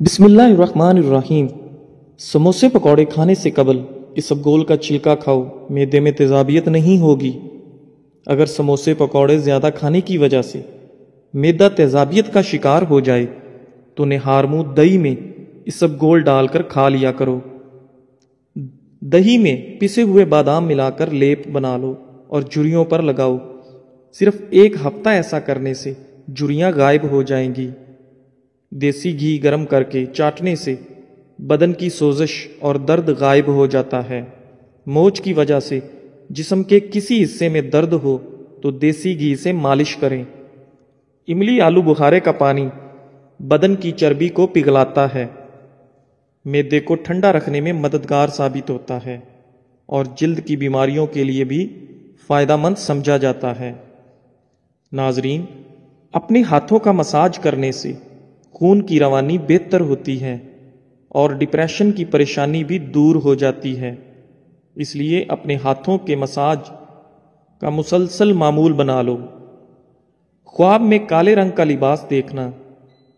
بسم اللہ الرحمن الرحیم۔ سموسے پکوڑے کھانے سے قبل اسبگول کا چھلکا کھاؤ، معدے میں تیزابیت نہیں ہوگی۔ اگر سموسے پکوڑے زیادہ کھانے کی وجہ سے معدہ تیزابیت کا شکار ہو جائے تو نہارمو دہی میں اسبگول ڈال کر کھا لیا کرو۔ دہی میں پسے ہوئے بادام ملا کر لیپ بنا لو اور جھریوں پر لگاؤ۔ صرف 1 ہفتہ ایسا کرنے سے جھریاں غائب ہو جائیں گی۔ دیسی گھی گرم کر کے چاٹنے سے بدن کی سوزش اور درد غائب ہو جاتا ہے۔ موچ کی وجہ سے جسم کے کسی حصے میں درد ہو تو دیسی گھی سے مالش کریں۔ املی آلو بخارے کا پانی بدن کی چربی کو پگھلاتا ہے، معدے کو ٹھنڈا رکھنے میں مددگار ثابت ہوتا ہے اور جلد کی بیماریوں کے لیے بھی فائدہ مند سمجھا جاتا ہے۔ ناظرین، اپنے ہاتھوں کا مساج کرنے سے خون کی روانی بہتر ہوتی ہے اور ڈپریشن کی پریشانی بھی دور ہو جاتی ہے۔ اس لیے اپنے ہاتھوں کے مساج کا مسلسل معمول بنا لو۔ خواب میں کالے رنگ کا لباس دیکھنا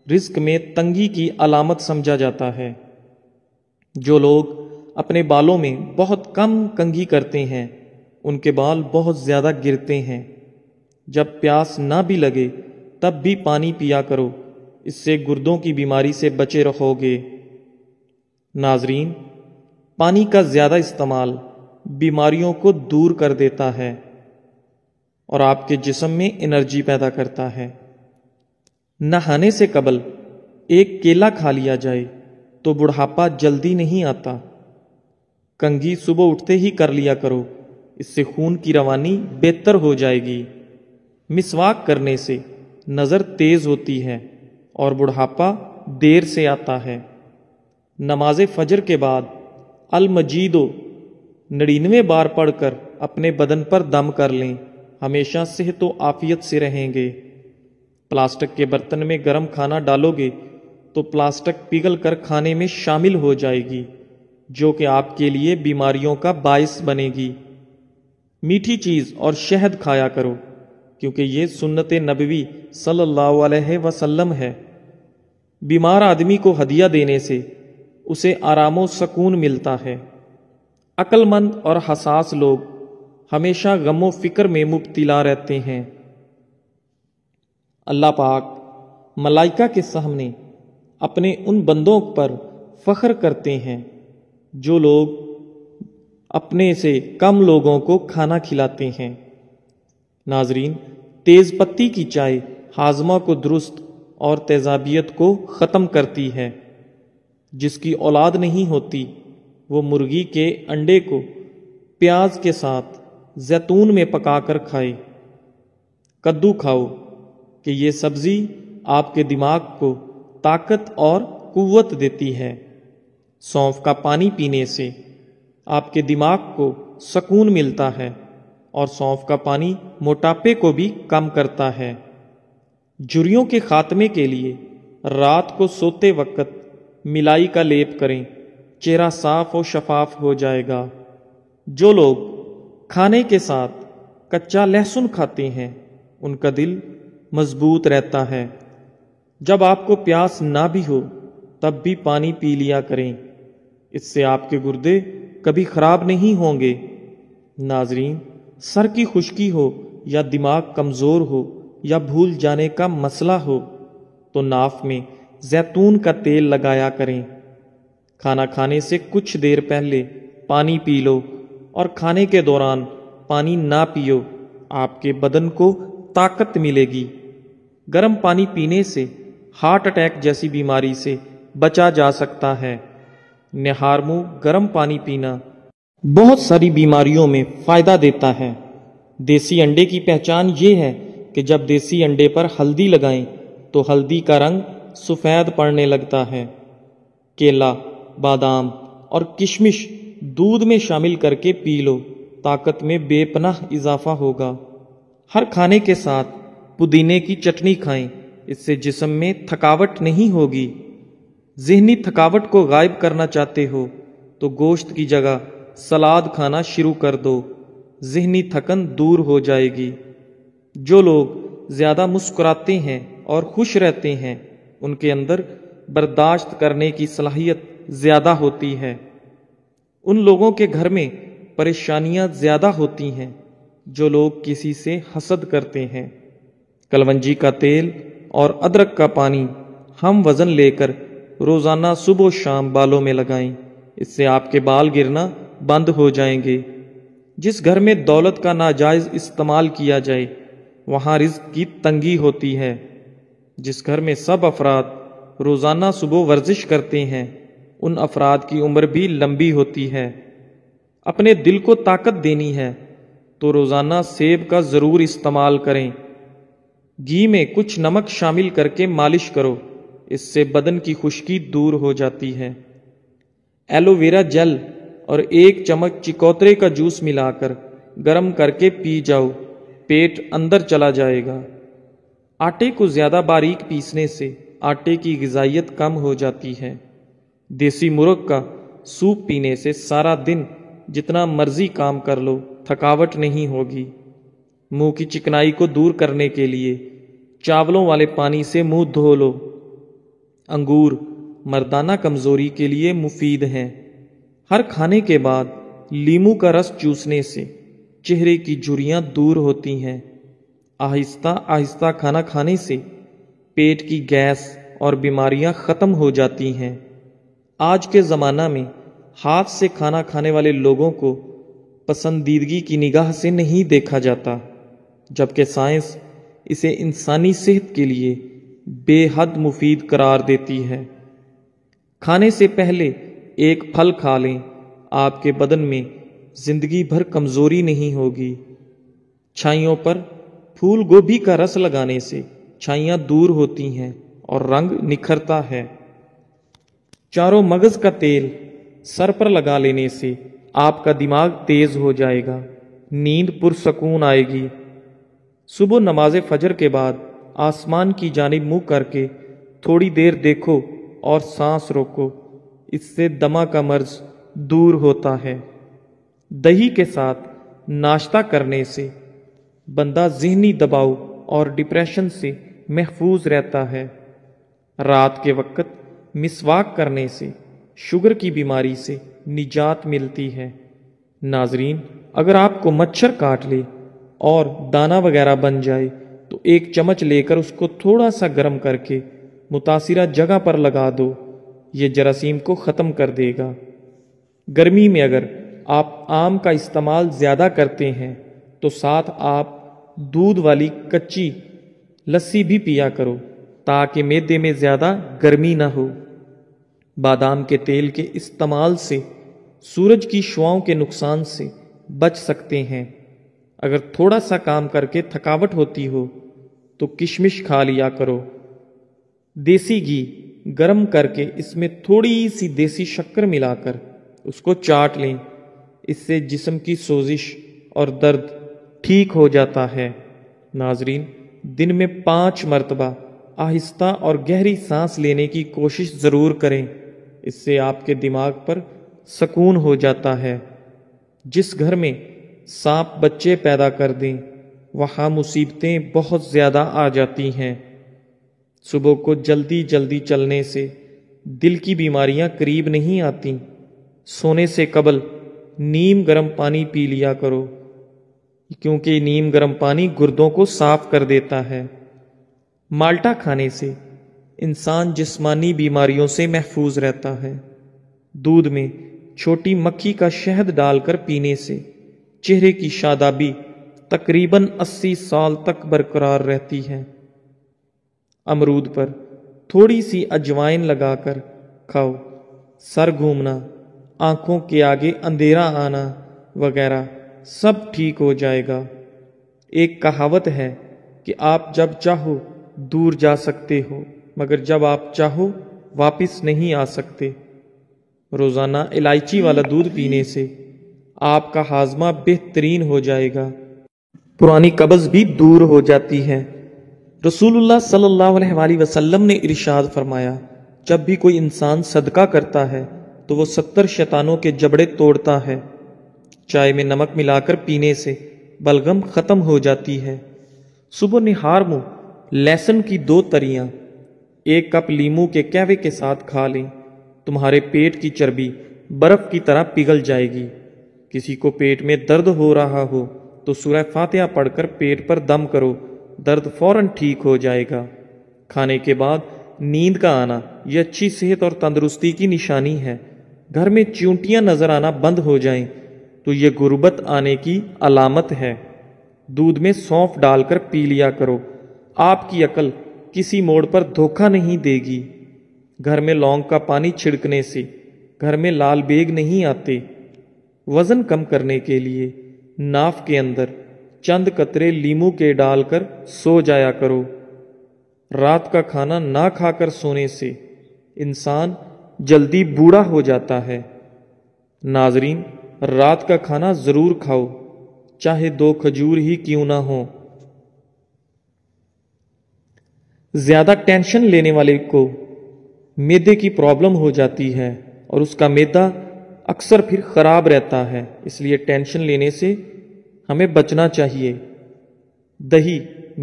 رزق میں تنگی کی علامت سمجھا جاتا ہے۔ جو لوگ اپنے بالوں میں بہت کم کنگھی کرتے ہیں ان کے بال بہت زیادہ گرتے ہیں۔ جب پیاس نہ بھی لگے تب بھی پانی پیا کرو، اس سے گردوں کی بیماری سے بچے رہو گے۔ ناظرین، پانی کا زیادہ استعمال بیماریوں کو دور کر دیتا ہے اور آپ کے جسم میں انرجی پیدا کرتا ہے۔ نہانے سے قبل 1 کیلا کھا لیا جائے تو بڑھاپا جلدی نہیں آتا۔ کنگھی صبح اٹھتے ہی کر لیا کرو، اس سے خون کی روانی بہتر ہو جائے گی۔ مسواک کرنے سے نظر تیز ہوتی ہے اور بڑھاپا دیر سے آتا ہے۔ نماز فجر کے بعد المجیدو 99 بار پڑھ کر اپنے بدن پر دم کر لیں، ہمیشہ صحت و عافیت سے رہیں گے۔ پلاسٹک کے برتن میں گرم کھانا ڈالو گے تو پلاسٹک پگھل کر کھانے میں شامل ہو جائے گی، جو کہ آپ کے لیے بیماریوں کا باعث بنے گی۔ میٹھی چیز اور شہد کھایا کرو کیونکہ یہ سنت نبوی صلی اللہ علیہ وسلم ہے۔ بیمار آدمی کو ہدیہ دینے سے اسے آرام و سکون ملتا ہے۔ عقل مند اور حساس لوگ ہمیشہ غم و فکر میں مبتلا رہتے ہیں۔ اللہ پاک ملائکہ کے سامنے اپنے ان بندوں پر فخر کرتے ہیں جو لوگ اپنے سے کم لوگوں کو کھانا کھلاتے ہیں۔ ناظرین، تیز پتی کی چائے ہاضمہ کو درست اور تیزابیت کو ختم کرتی ہے۔ جس کی اولاد نہیں ہوتی وہ مرغی کے انڈے کو پیاز کے ساتھ زیتون میں پکا کر کھائے۔ کدو کھاؤ کہ یہ سبزی آپ کے دماغ کو طاقت اور قوت دیتی ہے۔ سونف کا پانی پینے سے آپ کے دماغ کو سکون ملتا ہے اور سونف کا پانی موٹاپے کو بھی کم کرتا ہے۔ جھریوں کے خاتمے کے لیے رات کو سوتے وقت ملائی کا لیپ کریں، چہرہ صاف و شفاف ہو جائے گا۔ جو لوگ کھانے کے ساتھ کچا لہسن کھاتے ہیں ان کا دل مضبوط رہتا ہے۔ جب آپ کو پیاس نہ بھی ہو تب بھی پانی پی لیا کریں، اس سے آپ کے گردے کبھی خراب نہیں ہوں گے۔ ناظرین، سر کی خشکی ہو یا دماغ کمزور ہو یا بھول جانے کا مسئلہ ہو تو ناف میں زیتون کا تیل لگایا کریں۔ کھانا کھانے سے کچھ دیر پہلے پانی پی لو اور کھانے کے دوران پانی نہ پیو، آپ کے بدن کو طاقت ملے گی۔ گرم پانی پینے سے ہارٹ اٹیک جیسی بیماری سے بچا جا سکتا ہے۔ نہارمو گرم پانی پینا بہت ساری بیماریوں میں فائدہ دیتا ہے۔ دیسی انڈے کی پہچان یہ ہے کہ جب دیسی انڈے پر ہلدی لگائیں تو ہلدی کا رنگ سفید پڑنے لگتا ہے۔ کیلا، بادام اور کشمش دودھ میں شامل کر کے پی لو، طاقت میں بے پناہ اضافہ ہوگا۔ ہر کھانے کے ساتھ پودینے کی چٹنی کھائیں، اس سے جسم میں تھکاوٹ نہیں ہوگی۔ ذہنی تھکاوٹ کو غائب کرنا چاہتے ہو تو گوشت کی جگہ سلاد کھانا شروع کر دو، ذہنی تھکن دور ہو جائے گی۔ جو لوگ زیادہ مسکراتے ہیں اور خوش رہتے ہیں ان کے اندر برداشت کرنے کی صلاحیت زیادہ ہوتی ہے۔ ان لوگوں کے گھر میں پریشانیاں زیادہ ہوتی ہیں جو لوگ کسی سے حسد کرتے ہیں۔ کلونجی کا تیل اور ادرک کا پانی ہم وزن لے کر روزانہ صبح و شام بالوں میں لگائیں، اس سے آپ کے بال گرنا بند ہو جائیں گے۔ جس گھر میں دولت کا ناجائز استعمال کیا جائے وہاں رزق کی تنگی ہوتی ہے۔ جس گھر میں سب افراد روزانہ صبح ورزش کرتے ہیں ان افراد کی عمر بھی لمبی ہوتی ہے۔ اپنے دل کو طاقت دینی ہے تو روزانہ سیب کا ضرور استعمال کریں۔ گھی میں کچھ نمک شامل کر کے مالش کرو، اس سے بدن کی خشکی دور ہو جاتی ہے۔ ایلو ویرا جل اور 1 چمچ چکوترے کا جوس ملا کر گرم کر کے پی جاؤ، پیٹ اندر چلا جائے گا۔ آٹے کو زیادہ باریک پیسنے سے آٹے کی غذائیت کم ہو جاتی ہے۔ دیسی مرغ کا سوپ پینے سے سارا دن جتنا مرضی کام کر لو تھکاوٹ نہیں ہوگی۔ منہ کی چکنائی کو دور کرنے کے لیے چاولوں والے پانی سے منہ دھو لو۔ انگور مردانہ کمزوری کے لیے مفید ہیں۔ ہر کھانے کے بعد لیموں کا رس چوسنے سے چہرے کی جھریاں دور ہوتی ہیں۔ آہستہ آہستہ کھانا کھانے سے پیٹ کی گیس اور بیماریاں ختم ہو جاتی ہیں۔ آج کے زمانہ میں ہاتھ سے کھانا کھانے والے لوگوں کو پسندیدگی کی نگاہ سے نہیں دیکھا جاتا، جبکہ سائنس اسے انسانی صحت کے لیے بے حد مفید قرار دیتی ہے۔ کھانے سے پہلے 1 پھل کھا لیں، آپ کے بدن میں زندگی بھر کمزوری نہیں ہوگی۔ چھائیوں پر پھول گوبھی کا رس لگانے سے چھائیاں دور ہوتی ہیں اور رنگ نکھرتا ہے۔ چاروں مغز کا تیل سر پر لگا لینے سے آپ کا دماغ تیز ہو جائے گا، نیند پرسکون آئے گی۔ صبح نماز فجر کے بعد آسمان کی جانب منہ کر کے تھوڑی دیر دیکھو اور سانس روکو، اس سے دمہ کا مرض دور ہوتا ہے۔ دہی کے ساتھ ناشتہ کرنے سے بندہ ذہنی دباؤ اور ڈپریشن سے محفوظ رہتا ہے۔ رات کے وقت مسواک کرنے سے شوگر کی بیماری سے نجات ملتی ہے۔ ناظرین، اگر آپ کو مچھر کاٹ لے اور دانہ وغیرہ بن جائے تو 1 چمچ لے کر اس کو تھوڑا سا گرم کر کے متاثرہ جگہ پر لگا دو، یہ جراثیم کو ختم کر دے گا۔ گرمی میں اگر آپ آم کا استعمال زیادہ کرتے ہیں تو ساتھ آپ دودھ والی کچی لسی بھی پیا کرو تاکہ معدے میں زیادہ گرمی نہ ہو۔ بادام کے تیل کے استعمال سے سورج کی شعاؤں کے نقصان سے بچ سکتے ہیں۔ اگر تھوڑا سا کام کر کے تھکاوٹ ہوتی ہو تو کشمش کھا لیا کرو۔ دیسی گھی گرم کر کے اس میں تھوڑی سی دیسی شکر ملا کر اس کو چاٹ لیں، اس سے جسم کی سوزش اور درد ٹھیک ہو جاتا ہے۔ ناظرین، دن میں 5 مرتبہ آہستہ اور گہری سانس لینے کی کوشش ضرور کریں، اس سے آپ کے دماغ پر سکون ہو جاتا ہے۔ جس گھر میں سانپ بچے پیدا کر دیں وہاں مصیبتیں بہت زیادہ آ جاتی ہیں۔ صبح کو جلدی جلدی چلنے سے دل کی بیماریاں قریب نہیں آتی۔ سونے سے قبل نیم گرم پانی پی لیا کرو، کیونکہ نیم گرم پانی گردوں کو صاف کر دیتا ہے۔ مالٹا کھانے سے انسان جسمانی بیماریوں سے محفوظ رہتا ہے۔ دودھ میں چھوٹی مکھی کا شہد ڈال کر پینے سے چہرے کی شادابی تقریباً 80 سال تک برقرار رہتی ہے۔ امرود پر تھوڑی سی اجوائن لگا کر کھاؤ، سر گھومنا، آنکھوں کے آگے اندھیرا آنا وغیرہ سب ٹھیک ہو جائے گا۔ ایک کہاوت ہے کہ آپ جب چاہو دور جا سکتے ہو مگر جب آپ چاہو واپس نہیں آ سکتے۔ روزانہ الائچی والا دودھ پینے سے آپ کا ہاضمہ بہترین ہو جائے گا، پرانی قبض بھی دور ہو جاتی ہے۔ رسول اللہ صلی اللہ علیہ وسلم نے ارشاد فرمایا، جب بھی کوئی انسان صدقہ کرتا ہے تو وہ 70 شیطانوں کے جبڑے توڑتا ہے۔ چائے میں نمک ملا کر پینے سے بلغم ختم ہو جاتی ہے۔ صبح نہار منہ لہسن کی 2 تریاں 1 کپ لیمو کے کہوے کے ساتھ کھا لیں، تمہارے پیٹ کی چربی برف کی طرح پگھل جائے گی۔ کسی کو پیٹ میں درد ہو رہا ہو تو سورہ فاتحہ پڑھ کر پیٹ پر دم کرو، درد فوراً ٹھیک ہو جائے گا۔ کھانے کے بعد نیند کا آنا یہ اچھی صحت اور تندرستی کی نشانی ہے۔ گھر میں چیونٹیاں نظر آنا بند ہو جائیں تو یہ غربت آنے کی علامت ہے۔ دودھ میں سونف ڈال کر پی لیا کرو، آپ کی عقل کسی موڑ پر دھوکہ نہیں دے گی۔ گھر میں لونگ کا پانی چھڑکنے سے گھر میں لال بیگ نہیں آتے۔ وزن کم کرنے کے لیے ناف کے اندر چند قطرے لیمو کے ڈال کر سو جایا کرو۔ رات کا کھانا نہ کھا کر سونے سے انسان جلدی بوڑھا ہو جاتا ہے۔ ناظرین، رات کا کھانا ضرور کھاؤ، چاہے 2 کھجور ہی کیوں نہ ہو۔ زیادہ ٹینشن لینے والے کو معدے کی پرابلم ہو جاتی ہے اور اس کا معدہ اکثر پھر خراب رہتا ہے، اس لیے ٹینشن لینے سے ہمیں بچنا چاہیے۔ دہی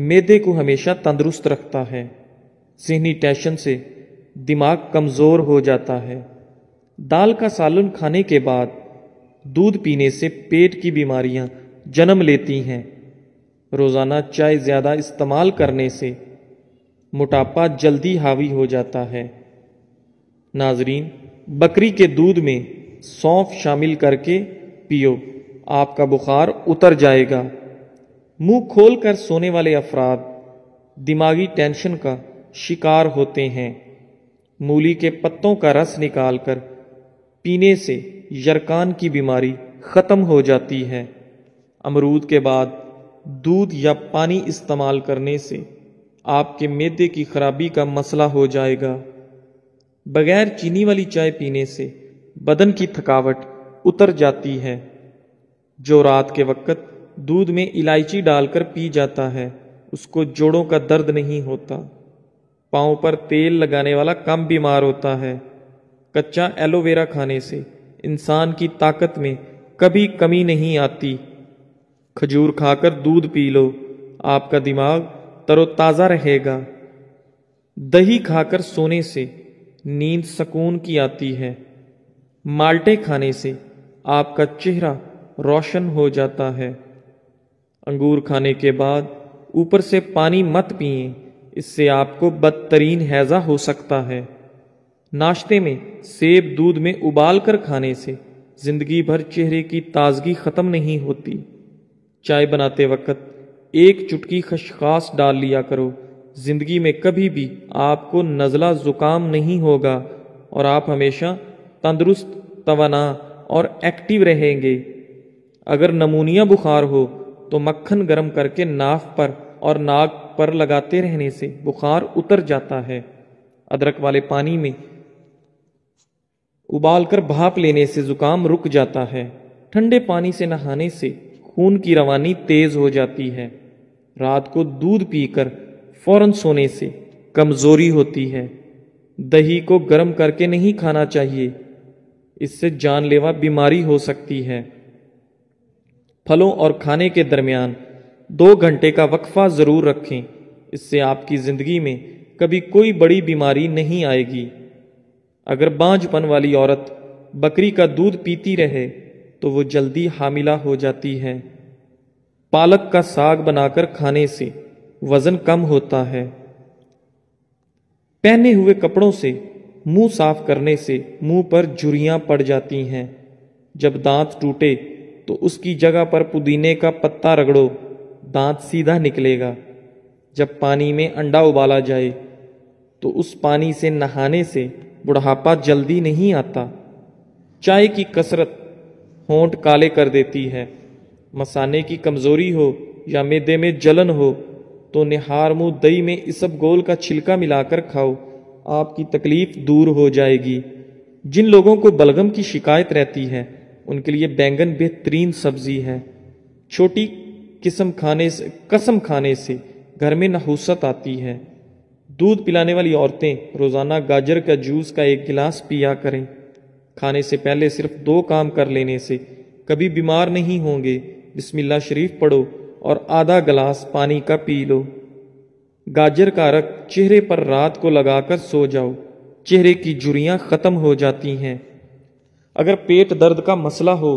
معدے کو ہمیشہ تندرست رکھتا ہے۔ ذہنی ٹینشن سے دماغ کمزور ہو جاتا ہے۔ دال کا سالن کھانے کے بعد دودھ پینے سے پیٹ کی بیماریاں جنم لیتی ہیں۔ روزانہ چائے زیادہ استعمال کرنے سے موٹاپا جلدی حاوی ہو جاتا ہے۔ ناظرین، بکری کے دودھ میں سونف شامل کر کے پیو، آپ کا بخار اتر جائے گا۔ منہ کھول کر سونے والے افراد دماغی ٹینشن کا شکار ہوتے ہیں۔ مولی کے پتوں کا رس نکال کر پینے سے یرقان کی بیماری ختم ہو جاتی ہے۔ امرود کے بعد دودھ یا پانی استعمال کرنے سے آپ کے معدے کی خرابی کا مسئلہ ہو جائے گا۔ بغیر چینی والی چائے پینے سے بدن کی تھکاوٹ اتر جاتی ہے۔ جو رات کے وقت دودھ میں الائچی ڈال کر پی جاتا ہے اس کو جوڑوں کا درد نہیں ہوتا۔ پاؤں پر تیل لگانے والا کم بیمار ہوتا ہے۔ کچا ایلو ویرا کھانے سے انسان کی طاقت میں کبھی کمی نہیں آتی۔ کھجور کھا کر دودھ پی لو، آپ کا دماغ تر و تازہ رہے گا۔ دہی کھا کر سونے سے نیند سکون کی آتی ہے۔ مالٹے کھانے سے آپ کا چہرہ روشن ہو جاتا ہے۔ انگور کھانے کے بعد اوپر سے پانی مت پئیں، اس سے آپ کو بدترین ہیضہ ہو سکتا ہے۔ ناشتے میں سیب دودھ میں ابال کر کھانے سے زندگی بھر چہرے کی تازگی ختم نہیں ہوتی۔ چائے بناتے وقت 1 چٹکی خسخاس ڈال لیا کرو، زندگی میں کبھی بھی آپ کو نزلہ زکام نہیں ہوگا اور آپ ہمیشہ تندرست، توانا اور ایکٹیو رہیں گے۔ اگر نمونیا بخار ہو تو مکھن گرم کر کے ناف پر اور ناک پر لگاتے رہنے سے بخار اتر جاتا ہے۔ ادرک والے پانی میں ابال کر بھاپ لینے سے زکام رک جاتا ہے۔ ٹھنڈے پانی سے نہانے سے خون کی روانی تیز ہو جاتی ہے۔ رات کو دودھ پی کر فوراً سونے سے کمزوری ہوتی ہے۔ دہی کو گرم کر کے نہیں کھانا چاہیے، اس سے جان لیوا بیماری ہو سکتی ہے۔ پھلوں اور کھانے کے درمیان 2 گھنٹے کا وقفہ ضرور رکھیں، اس سے آپ کی زندگی میں کبھی کوئی بڑی بیماری نہیں آئے گی۔ اگر بانجھ پن والی عورت بکری کا دودھ پیتی رہے تو وہ جلدی حاملہ ہو جاتی ہے۔ پالک کا ساگ بنا کر کھانے سے وزن کم ہوتا ہے۔ پہنے ہوئے کپڑوں سے منہ صاف کرنے سے منہ پر جھریاں پڑ جاتی ہیں۔ جب دانت ٹوٹے تو اس کی جگہ پر پودینے کا پتا رگڑو، دانت سیدھا نکلے گا۔ جب پانی میں انڈا ابالا جائے تو اس پانی سے نہانے سے بڑھاپا جلدی نہیں آتا۔ چائے کی کثرت ہونٹ کالے کر دیتی ہے۔ مثانے کی کمزوری ہو یا معدے میں جلن ہو تو نہار منہ دہی میں اسب گول کا چھلکا ملا کر کھاؤ، آپ کی تکلیف دور ہو جائے گی۔ جن لوگوں کو بلغم کی شکایت رہتی ہے ان کے لیے بینگن بہترین سبزی ہے۔ چھوٹی قسم کھانے سے گھر میں نحوست آتی ہے۔ دودھ پلانے والی عورتیں روزانہ گاجر کا جوس کا 1 گلاس پیا کریں۔ کھانے سے پہلے صرف 2 کام کر لینے سے کبھی بیمار نہیں ہوں گے۔ بسم اللہ شریف پڑھو اور آدھا گلاس پانی کا پی لو۔ گاجر کا رق چہرے پر رات کو لگا کر سو جاؤ، چہرے کی جھریاں ختم ہو جاتی ہیں۔ اگر پیٹ درد کا مسئلہ ہو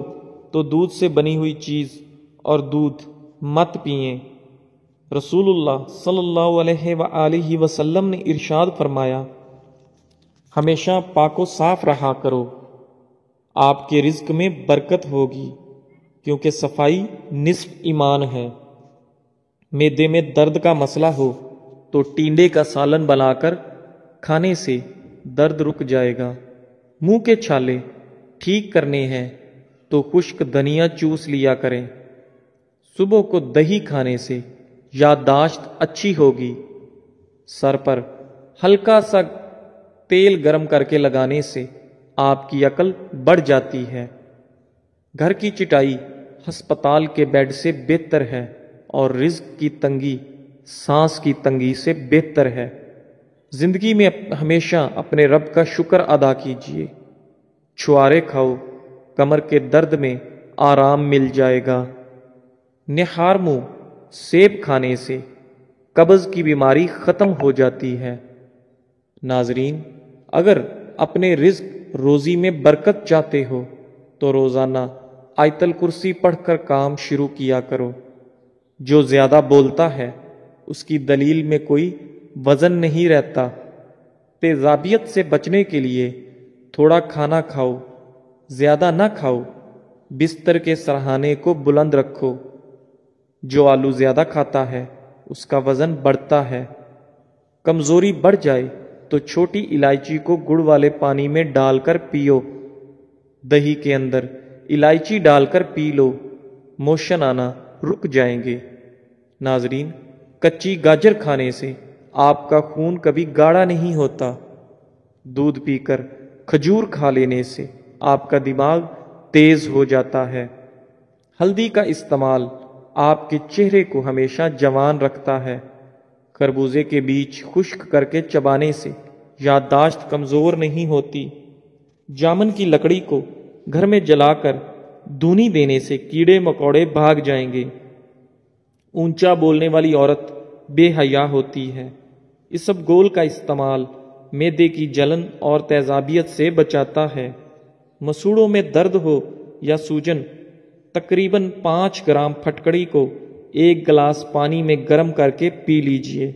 تو دودھ سے بنی ہوئی چیز اور دودھ مت پئیں۔ رسول اللہ صلی اللہ علیہ وآلہ وسلم نے ارشاد فرمایا، ہمیشہ پاک و صاف رہا کرو، آپ کے رزق میں برکت ہوگی، کیونکہ صفائی نصف ایمان ہے۔ معدے میں درد کا مسئلہ ہو تو ٹینڈے کا سالن بنا کر کھانے سے درد رک جائے گا۔ منہ کے چھالے ٹھیک کرنے ہیں تو خشک دھنیا چوس لیا کریں۔ صبح کو دہی کھانے سے یادداشت اچھی ہوگی۔ سر پر ہلکا سا تیل گرم کر کے لگانے سے آپ کی عقل بڑھ جاتی ہے۔ گھر کی چٹائی ہسپتال کے بیڈ سے بہتر ہے، اور رزق کی تنگی سانس کی تنگی سے بہتر ہے۔ زندگی میں ہمیشہ اپنے رب کا شکر ادا کیجیے۔ چھوارے کھاؤ، کمر کے درد میں آرام مل جائے گا۔ نہار منہ سیب کھانے سے قبض کی بیماری ختم ہو جاتی ہے۔ ناظرین، اگر اپنے رزق روزی میں برکت چاہتے ہو تو روزانہ آیت الکرسی پڑھ کر کام شروع کیا کرو۔ جو زیادہ بولتا ہے اس کی دلیل میں کوئی وزن نہیں رہتا۔ تیزابیت سے بچنے کے لیے تھوڑا کھانا کھاؤ، زیادہ نہ کھاؤ۔ بستر کے سرہانے کو بلند رکھو۔ جو آلو زیادہ کھاتا ہے اس کا وزن بڑھتا ہے۔ کمزوری بڑھ جائے تو چھوٹی الائچی کو گڑ والے پانی میں ڈال کر پیو۔ دہی کے اندر الائچی ڈال کر پی لو، موشن آنا رک جائیں گے۔ ناظرین، کچی گاجر کھانے سے آپ کا خون کبھی گاڑھا نہیں ہوتا۔ دودھ پی کر کھجور کھا لینے سے آپ کا دماغ تیز ہو جاتا ہے۔ ہلدی کا استعمال آپ کے چہرے کو ہمیشہ جوان رکھتا ہے۔ خربوزے کے بیج خشک کر کے چبانے سے یادداشت کمزور نہیں ہوتی۔ جامن کی لکڑی کو گھر میں جلا کر دھونی دینے سے کیڑے مکوڑے بھاگ جائیں گے۔ اونچا بولنے والی عورت بے حیا ہوتی ہے۔ اسبگول کا استعمال معدے کی جلن اور تیزابیت سے بچاتا ہے۔ مسوڑوں میں درد ہو یا سوجن، تقریباً 5 گرام پھٹکڑی کو 1 گلاس پانی میں گرم کر کے پی لیجئے۔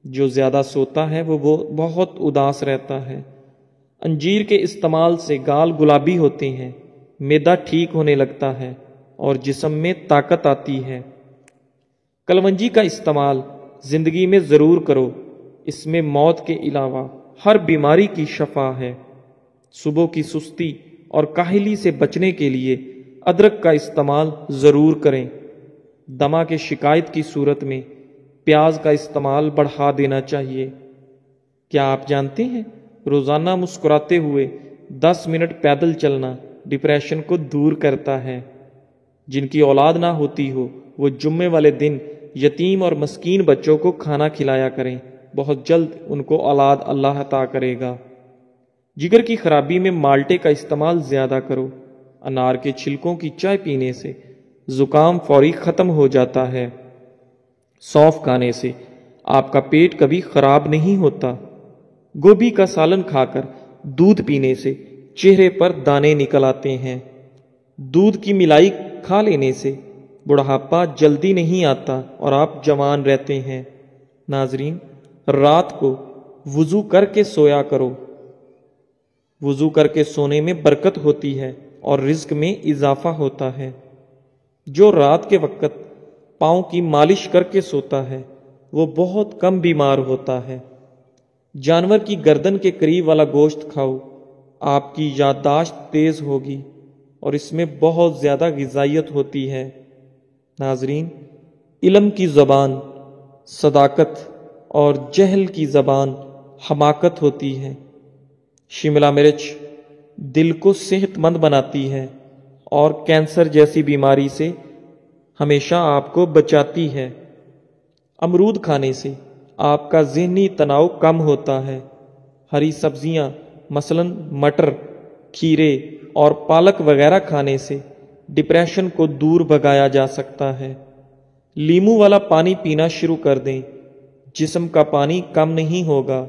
جو زیادہ سوتا ہے وہ بہت اداس رہتا ہے۔ انجیر کے استعمال سے گال گلابی ہوتے ہیں، معدہ ٹھیک ہونے لگتا ہے اور جسم میں طاقت آتی ہے۔ کلونجی کا استعمال زندگی میں ضرور کرو، اس میں موت کے علاوہ ہر بیماری کی شفا ہے۔ صبح کی سستی اور کاہلی سے بچنے کے لیے ادرک کا استعمال ضرور کریں۔ دمہ کی شکایت کی صورت میں پیاز کا استعمال بڑھا دینا چاہیے۔ کیا آپ جانتے ہیں روزانہ مسکراتے ہوئے 10 منٹ پیدل چلنا ڈپریشن کو دور کرتا ہے؟ جن کی اولاد نہ ہوتی ہو وہ جمعے والے دن یتیم اور مسکین بچوں کو کھانا کھلایا کریں، بہت جلد ان کو اولاد اللہ عطا کرے گا۔ جگر کی خرابی میں مالٹے کا استعمال زیادہ کرو۔ انار کے چھلکوں کی چائے پینے سے زکام فوری ختم ہو جاتا ہے۔ سونف کھانے سے آپ کا پیٹ کبھی خراب نہیں ہوتا۔ گوبھی کا سالن کھا کر دودھ پینے سے چہرے پر دانے نکل آتے ہیں۔ دودھ کی ملائی کھا لینے سے بڑھاپا جلدی نہیں آتا اور آپ جوان رہتے ہیں۔ ناظرین، رات کو وضو کر کے سویا کرو۔ وضو کر کے سونے میں برکت ہوتی ہے اور رزق میں اضافہ ہوتا ہے۔ جو رات کے وقت پاؤں کی مالش کر کے سوتا ہے وہ بہت کم بیمار ہوتا ہے۔ جانور کی گردن کے قریب والا گوشت کھاؤ، آپ کی یادداشت تیز ہوگی اور اس میں بہت زیادہ غذائیت ہوتی ہے۔ ناظرین، علم کی زبان صداقت اور جہل کی زبان حماقت ہوتی ہے۔ شملہ مرچ دل کو صحت مند بناتی ہے اور کینسر جیسی بیماری سے ہمیشہ آپ کو بچاتی ہے۔ امرود کھانے سے آپ کا ذہنی تناؤ کم ہوتا ہے۔ ہری سبزیاں مثلاً مٹر، کھیرے اور پالک وغیرہ کھانے سے ڈپریشن کو دور بھگایا جا سکتا ہے۔ لیموں والا پانی پینا شروع کر دیں، جسم کا پانی کم نہیں ہوگا۔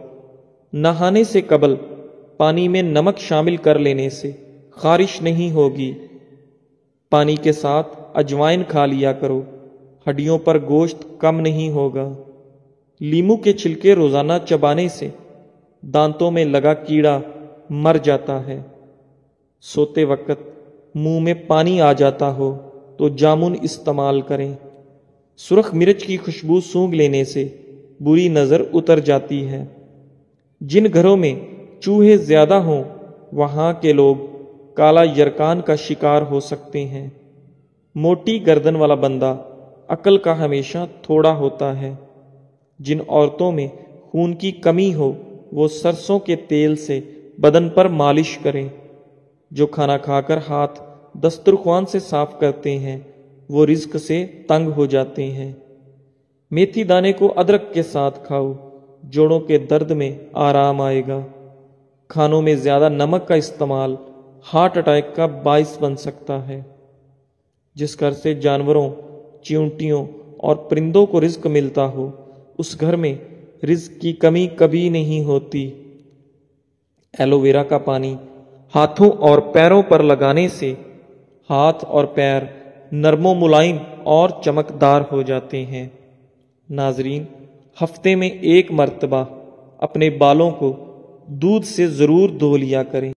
نہانے سے قبل پانی میں نمک شامل کر لینے سے خارش نہیں ہوگی۔ پانی کے ساتھ اجوائن کھا لیا کرو، ہڈیوں پر گوشت کم نہیں ہوگا۔ لیمو کے چھلکے روزانہ چبانے سے دانتوں میں لگا کیڑا مر جاتا ہے۔ سوتے وقت منہ میں پانی آ جاتا ہو تو جامن استعمال کریں۔ سرخ مرچ کی خوشبو سونگھ لینے سے بری نظر اتر جاتی ہے۔ جن گھروں میں چوہے زیادہ ہوں وہاں کے لوگ کالا یرکان کا شکار ہو سکتے ہیں۔ موٹی گردن والا بندہ عقل کا ہمیشہ تھوڑا ہوتا ہے۔ جن عورتوں میں خون کی کمی ہو وہ سرسوں کے تیل سے بدن پر مالش کریں۔ جو کھانا کھا کر ہاتھ دسترخوان سے صاف کرتے ہیں وہ رزق سے تنگ ہو جاتے ہیں۔ میتھی دانے کو ادرک کے ساتھ کھاؤ، جوڑوں کے درد میں آرام آئے گا۔ کھانوں میں زیادہ نمک کا استعمال ہارٹ اٹیک کا باعث بن سکتا ہے۔ جس گھر سے جانوروں، چیونٹیوں اور پرندوں کو رزق ملتا ہو اس گھر میں رزق کی کمی کبھی نہیں ہوتی۔ ایلو ویرا کا پانی ہاتھوں اور پیروں پر لگانے سے ہاتھ اور پیر نرم و ملائم اور چمکدار ہو جاتے ہیں۔ ناظرین، ہفتے میں 1 مرتبہ اپنے بالوں کو دودھ سے ضرور دھو لیا کریں۔